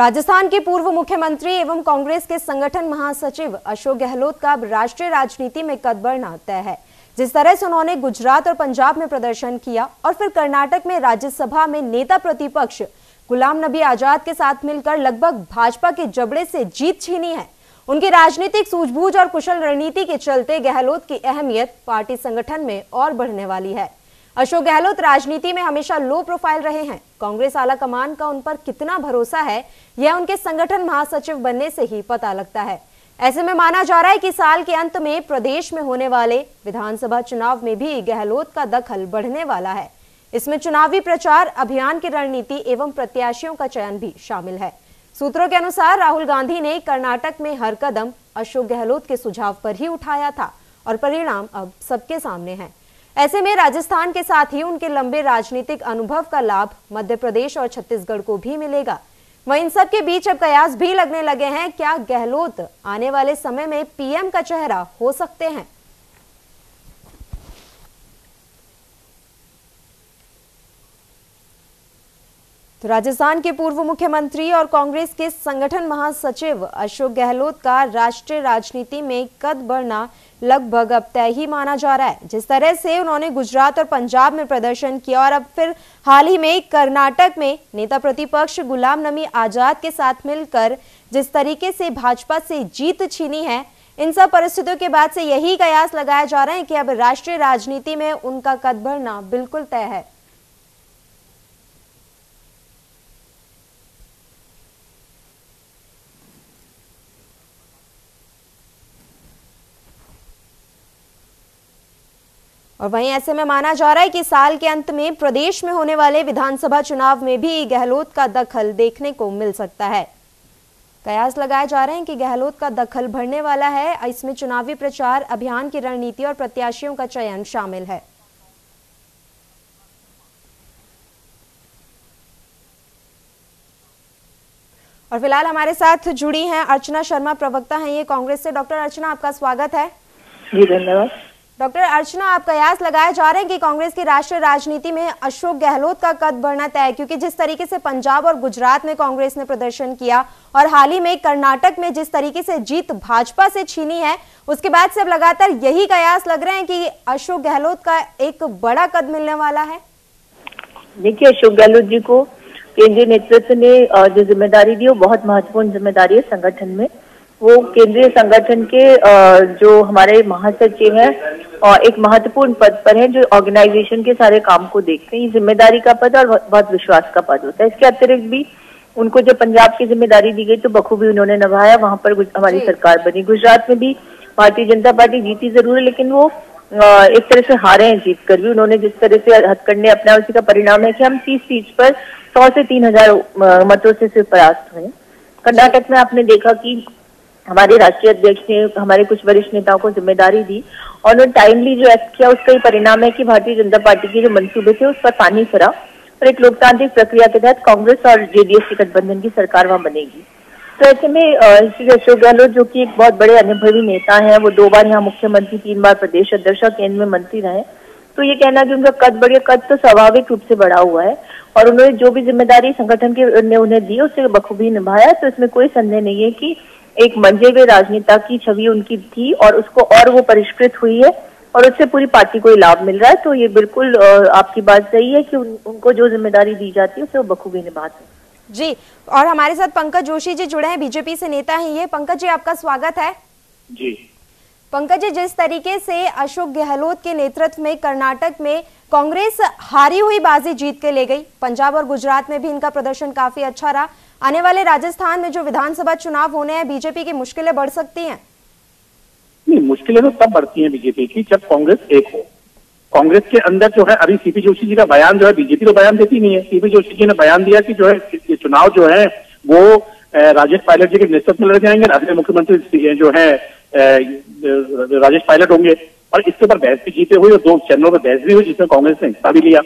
राजस्थान के पूर्व मुख्यमंत्री एवं कांग्रेस के संगठन महासचिव अशोक गहलोत का अब राष्ट्रीय राजनीति में कद बढ़ना तय है। जिस तरह से उन्होंने गुजरात और पंजाब में प्रदर्शन किया और फिर कर्नाटक में राज्यसभा में नेता प्रतिपक्ष गुलाम नबी आजाद के साथ मिलकर लगभग भाजपा के जबड़े से जीत छीनी है, उनकी राजनीतिक सूझबूझ और कुशल रणनीति के चलते गहलोत की अहमियत पार्टी संगठन में और बढ़ने वाली है। अशोक गहलोत राजनीति में हमेशा लो प्रोफाइल रहे हैं। कांग्रेस आलाकमान का उन पर कितना भरोसा है, यह उनके संगठन महासचिव बनने से ही पता लगता है। ऐसे में माना जा रहा है कि साल के अंत में प्रदेश में होने वाले विधानसभा चुनाव में भी गहलोत का दखल बढ़ने वाला है। इसमें चुनावी प्रचार अभियान की रणनीति एवं प्रत्याशियों का चयन भी शामिल है। सूत्रों के अनुसार राहुल गांधी ने कर्नाटक में हर कदम अशोक गहलोत के सुझाव पर ही उठाया था और परिणाम अब सबके सामने है। ऐसे में राजस्थान के साथ ही उनके लंबे राजनीतिक अनुभव का लाभ मध्य प्रदेश और छत्तीसगढ़ को भी मिलेगा। वहीं इन सब के बीच अब कयास भी लगने लगे हैं, क्या गहलोत आने वाले समय में पीएम का चेहरा हो सकते हैं। तो राजस्थान के पूर्व मुख्यमंत्री और कांग्रेस के संगठन महासचिव अशोक गहलोत का राष्ट्रीय राजनीति में कद बढ़ना लगभग अब तय ही माना जा रहा है। जिस तरह से उन्होंने गुजरात और पंजाब में प्रदर्शन किया और अब फिर हाल ही में कर्नाटक में नेता प्रतिपक्ष गुलाम नबी आजाद के साथ मिलकर जिस तरीके से भाजपा से जीत छीनी है, इन सब परिस्थितियों के बाद से यही कयास लगाया जा रहा है कि अब राष्ट्रीय राजनीति में उनका कद बढ़ना बिल्कुल तय है। और वहीं ऐसे में माना जा रहा है कि साल के अंत में प्रदेश में होने वाले विधानसभा चुनाव में भी गहलोत का दखल देखने को मिल सकता है। कयास लगाए जा रहे हैं कि गहलोत का दखल बढ़ने वाला है। इसमें चुनावी प्रचार अभियान की रणनीति और प्रत्याशियों का चयन शामिल है। और फिलहाल हमारे साथ जुड़ी हैं अर्चना शर्मा, प्रवक्ता हैं ये कांग्रेस से। डॉक्टर अर्चना, आपका स्वागत है। जी धन्यवाद। डॉक्टर अर्चना, आप कयास लगाए जा रहे हैं कि कांग्रेस की राष्ट्रीय राजनीति में अशोक गहलोत का कद बढ़ना तय है, क्योंकि जिस तरीके से पंजाब और गुजरात में कांग्रेस ने प्रदर्शन किया और हाल ही में कर्नाटक में जिस तरीके से जीत भाजपा से छीनी है, उसके बाद से अब लगातार यही कयास लग रहे हैं कि अशोक गहलोत का एक बड़ा कद मिलने वाला है। देखिए, अशोक गहलोत जी को केंद्रीय नेतृत्व ने जो जिम्मेदारी दी वो बहुत महत्वपूर्ण जिम्मेदारी है संगठन में। वो केंद्रीय संगठन के जो हमारे महासचिव हैं और एक महत्वपूर्ण पद पर है जो ऑर्गेनाइजेशन के सारे काम को देखते हैं। ये जिम्मेदारी का पद और बहुत विश्वास का पद होता है। इसके अतिरिक्त भी उनको जो पंजाब की जिम्मेदारी दी गई तो बखूबी उन्होंने निभाया। वहां पर हमारी सरकार बनी। गुजरात में भी भारतीय जनता पार्टी जीती जरूर है, लेकिन वो एक तरह से हारे हैं जीत कर भी। उन्होंने जिस तरह से हथकंडे अपना, उसी का परिणाम है कि हम 30 सीट पर 100 से 3000 मतों से सिर्फ परास्त हुए। कर्नाटक में आपने देखा कि हमारे राष्ट्रीय अध्यक्ष ने हमारे कुछ वरिष्ठ नेताओं को जिम्मेदारी दी और उन्होंने टाइमली जो एक्ट किया, उसका ही परिणाम है कि भारतीय जनता पार्टी के जो मंसूबे थे उस पर पानी फिरा और एक लोकतांत्रिक प्रक्रिया के तहत कांग्रेस और जेडीएस के गठबंधन की सरकार वहां बनेगी। तो ऐसे में अशोक गहलोत जो कि एक बहुत बड़े अनुभवी नेता है, वो 2 बार यहाँ मुख्यमंत्री, 3 बार प्रदेश अध्यक्ष, केंद्र में मंत्री रहे, तो ये कहना कि उनका कद बढ़िया, कद तो स्वाभाविक रूप से बढ़ा हुआ है और उन्होंने जो भी जिम्मेदारी संगठन के ने उन्हें दी उससे बखूबी निभाया। तो इसमें कोई संदेह नहीं है कि एक मंजे हुए राजनेता की छवि उनकी थी और उसको और वो परिष्कृत हुई है और उससे पूरी पार्टी को लाभ मिल रहा है। तो ये बिल्कुल आपकी बात सही है कि उनको जो जिम्मेदारी दी जाती है उसे वो बखूबी निभाते हैं। जी, और हमारे साथ पंकज जोशी जी जुड़े हैं, बीजेपी से नेता हैं ये। पंकज जी, आपका स्वागत है। जी पंकज जी, जिस तरीके से अशोक गहलोत के नेतृत्व में कर्नाटक में कांग्रेस हारी हुई बाजी जीत के ले गई, पंजाब और गुजरात में भी इनका प्रदर्शन काफी अच्छा रहा, आने वाले राजस्थान में जो विधानसभा चुनाव होने हैं, बीजेपी की मुश्किलें बढ़ सकती हैं? नहीं, मुश्किलें तो तब बढ़ती हैं बीजेपी की जब कांग्रेस एक हो। कांग्रेस के अंदर जो है, अभी सीपी जोशी जी का बयान जो है, बीजेपी तो बयान देती नहीं है। सीपी जोशी जी ने बयान दिया कि जो है ये चुनाव जो है वो राजेश पायलट जी के नेतृत्व में लड़ जाएंगे, अगले मुख्यमंत्री जो है राजेश पायलट होंगे। और इसके ऊपर बहस भी जीते हुए और 2 चैनलों पर बहस भी हुई जिसमें कांग्रेस ने हिस्सा भी लिया।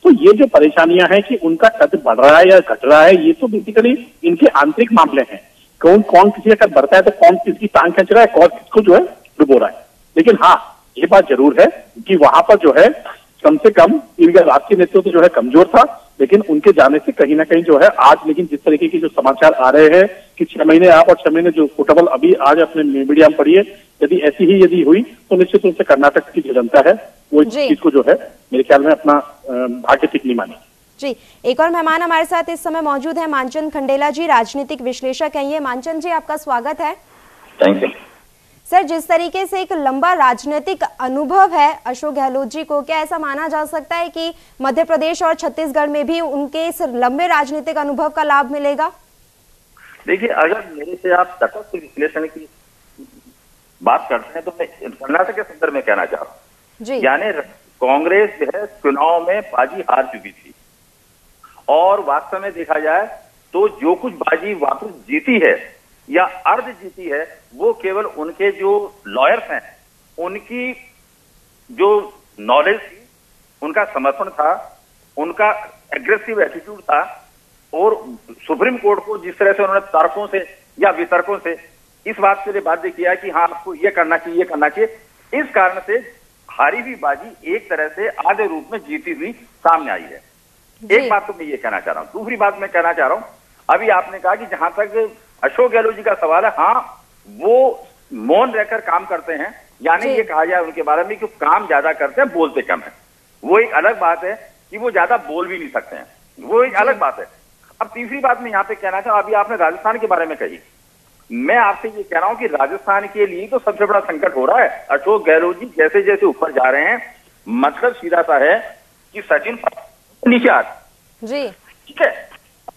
तो ये जो परेशानियां हैं कि उनका कद बढ़ रहा है या घट रहा है, ये तो बेसिकली इनके आंतरिक मामले हैं। कौन किसी का कद बढ़ता है तो कौन किसकी टांग खींच रहा है, कौन किसको जो है डुबो रहा है। लेकिन हाँ, ये बात जरूर है कि वहां पर जो है कम से कम इनका राष्ट्रीय नेतृत्व जो है कमजोर था, लेकिन उनके जाने से कहीं ना कहीं जो है आज, लेकिन जिस तरीके की जो समाचार आ रहे हैं कि 6 महीने आप और 6 महीने जो पोर्टेबल अभी आज अपने मीडिया में पढ़िए, यदि ऐसी ही यदि हुई तो निश्चित रूप से कर्नाटक की जो जनता है वो इस चीज को जो है मेरे ख्याल में अपना भाग्य ठीक नहीं मानी। जी, एक और मेहमान हमारे साथ इस समय मौजूद है, मानचंद खंडेला जी, राजनीतिक विश्लेषक हैं ये। मानचंद जी, आपका स्वागत है। थैंक यू सर, जिस तरीके से एक लंबा राजनीतिक अनुभव है अशोक गहलोत जी को, क्या ऐसा माना जा सकता है कि मध्य प्रदेश और छत्तीसगढ़ में भी उनके इस लंबे राजनीतिक अनुभव का लाभ मिलेगा? देखिए, अगर मेरे से आप तटस्थ विश्लेषण की बात करते हैं तो मैं कर्नाटक के संदर्भ में कहना चाह रहा हूँ। यानी कांग्रेस जो है चुनाव में बाजी हार चुकी थी, और वास्तव में देखा जाए तो जो कुछ बाजी वापस जीती है या अर्ध जीती है, वो केवल उनके जो लॉयर्स हैं उनकी जो नॉलेज थी, उनका समर्पण था, उनका एग्रेसिव एटीट्यूड था, और सुप्रीम कोर्ट को जिस तरह से उन्होंने तर्कों से या वितर्कों से इस बात के लिए बाध्य किया कि हाँ आपको ये करना चाहिए, ये करना चाहिए, इस कारण से हारी हुई बाजी एक तरह से आधे रूप में जीती हुई सामने आई है। एक बात तो मैं ये कहना चाह रहा हूं। दूसरी बात मैं कहना चाह रहा हूं, अभी आपने कहा कि जहां तक अशोक गहलोत जी का सवाल है, हाँ वो मौन रहकर काम करते हैं, यानी ये कहा जाए उनके बारे में कि काम ज्यादा करते हैं, बोलते कम है। वो एक अलग बात है कि वो ज्यादा बोल भी नहीं सकते हैं, वो एक अलग बात है। अब तीसरी बात मैं यहाँ पे कहना चाहूँ, अभी आपने राजस्थान के बारे में कही, मैं आपसे ये कह रहा हूं कि राजस्थान के लिए तो सबसे बड़ा संकट हो रहा है। अशोक गहलोत जी जैसे जैसे ऊपर जा रहे हैं, मतलब सीधा सा है कि सचिन नीचे आ जी, ठीक है।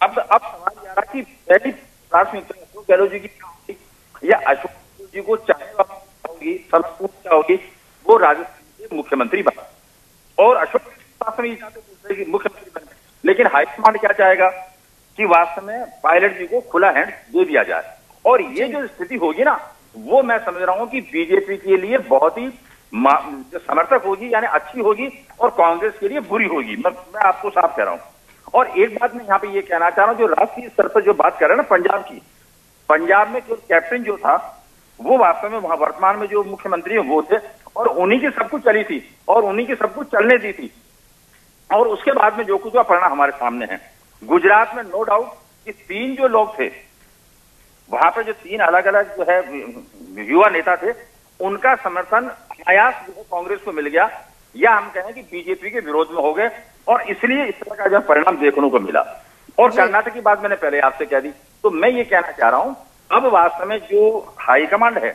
अब सवाल ये आ रहा कि पहली प्राथमिकता अशोक गहलोत जी की क्या होगी, या अशोक गहलोत जी को चाहे होगी, क्या होगी, वो राजस्थान के मुख्यमंत्री बने, और अशोक वास्तव में मुख्यमंत्री बने, लेकिन हाईकमांड क्या चाहेगा कि वास्तव में पायलट जी को खुला हैंड दे दिया जाए। और ये जो स्थिति होगी ना, वो मैं समझ रहा हूं कि बीजेपी के लिए बहुत ही समर्थक होगी, यानी अच्छी होगी, और कांग्रेस के लिए बुरी होगी। मैं आपको साफ कह रहा हूं। और एक बात मैं यहाँ पे ये कहना चाह रहा हूं, जो राष्ट्रीय स्तर पर जो बात कर रहे हैं ना पंजाब की, पंजाब में जो कैप्टन जो था वो वास्तव में वहां वर्तमान में जो मुख्यमंत्री है वो थे, और उन्हीं की सब कुछ चली थी और उन्हीं की सब कुछ चलने दी थी। और उसके बाद में जो कुछ हुआ परिणाम हमारे सामने है। गुजरात में नो डाउट कि 3 जो लोग थे वहां पे, जो 3 अलग अलग जो है युवा नेता थे, उनका समर्थन आयास जो है कांग्रेस को मिल गया, या हम कहें कि बीजेपी के विरोध में हो गए, और इसलिए इस तरह का जो परिणाम देखने को मिला। और कर्नाटक की बात मैंने पहले आपसे कह दी। तो मैं ये कहना चाह रहा हूं, अब वास्तव में जो हाईकमांड है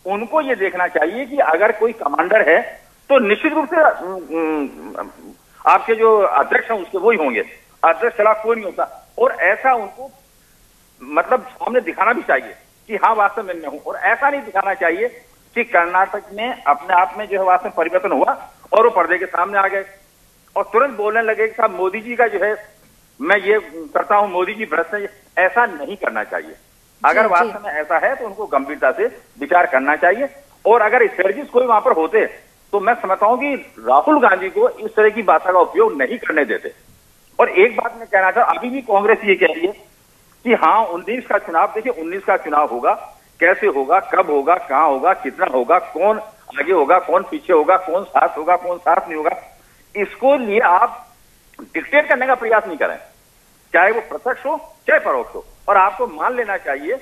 उनको ये देखना चाहिए कि अगर कोई कमांडर है तो निश्चित रूप से आपके जो अध्यक्ष हैं उसके वो ही होंगे, अध्यक्ष खिलाफ कोई नहीं होता। और ऐसा उनको मतलब सामने दिखाना भी चाहिए कि हाँ वास्तव में मैं हूं, और ऐसा नहीं दिखाना चाहिए कि कर्नाटक में अपने आप में जो है वास्तव में परिवर्तन हुआ और वो पर्दे के सामने आ गए और तुरंत बोलने लगे कि साहब मोदी जी का जो है मैं ये करता हूं, मोदी जी भ्रष्ट है। ऐसा नहीं करना चाहिए। अगर वास्तव में ऐसा है तो उनको गंभीरता से विचार करना चाहिए। और अगर स्ट्रेटजिस्ट कोई वहां पर होते तो मैं समझता हूं कि राहुल गांधी को इस तरह की बातों का उपयोग नहीं करने देते। और एक बात मैं कहना था, अभी भी कांग्रेस ये कह रही है कि हाँ 19 का चुनाव, देखिए 19 का चुनाव होगा, कैसे होगा, कब होगा, कहां होगा, कितना होगा, कौन आगे होगा, कौन पीछे होगा, कौन साथ होगा, कौन साथ नहीं होगा, इसको लिए आप डिक्टेट करने का प्रयास नहीं करें, चाहे वो प्रत्यक्ष हो चाहे परोक्ष हो। और आपको मान लेना चाहिए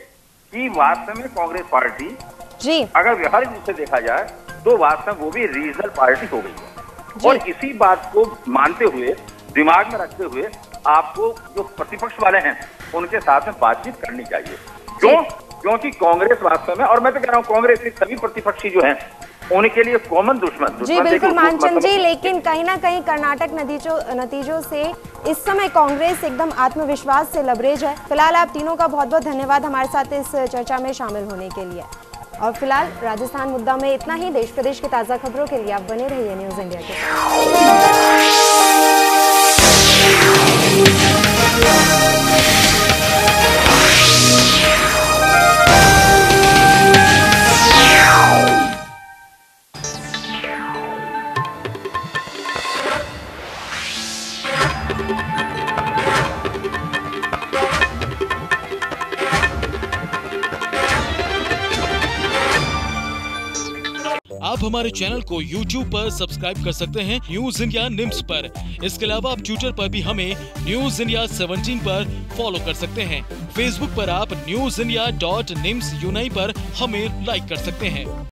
कि वास्तव में कांग्रेस पार्टी जी अगर व्यवहारिक रूप से देखा जाए तो वास्तव में वो भी रीजनल पार्टी हो गई है। और इसी बात को मानते हुए, दिमाग में रखते हुए, आपको जो प्रतिपक्ष वाले हैं उनके साथ में बातचीत करनी चाहिए। क्यों? क्योंकि कांग्रेस वास्तव में, और मैं तो कह रहा हूं कांग्रेस के सभी प्रतिपक्षी जो हैं उनके लिए कॉमन दुश्मन जी बिल्कुल मानचंद जी, लेकिन कहीं ना कहीं कर्नाटक नतीजों से इस समय कांग्रेस एकदम आत्मविश्वास से लबरेज है। फिलहाल आप तीनों का बहुत बहुत धन्यवाद हमारे साथ इस चर्चा में शामिल होने के लिए। और फिलहाल राजस्थान मुद्दा में इतना ही। देश प्रदेश की ताजा खबरों के लिए आप बने रहिए न्यूज़ इंडिया के आप हमारे चैनल को YouTube पर सब्सक्राइब कर सकते हैं न्यूज इंडिया निम्स पर। इसके अलावा आप ट्विटर पर भी हमें न्यूज इंडिया 17 पर फॉलो कर सकते हैं। फेसबुक पर आप newsindia.nimsUnai पर हमें लाइक कर सकते हैं।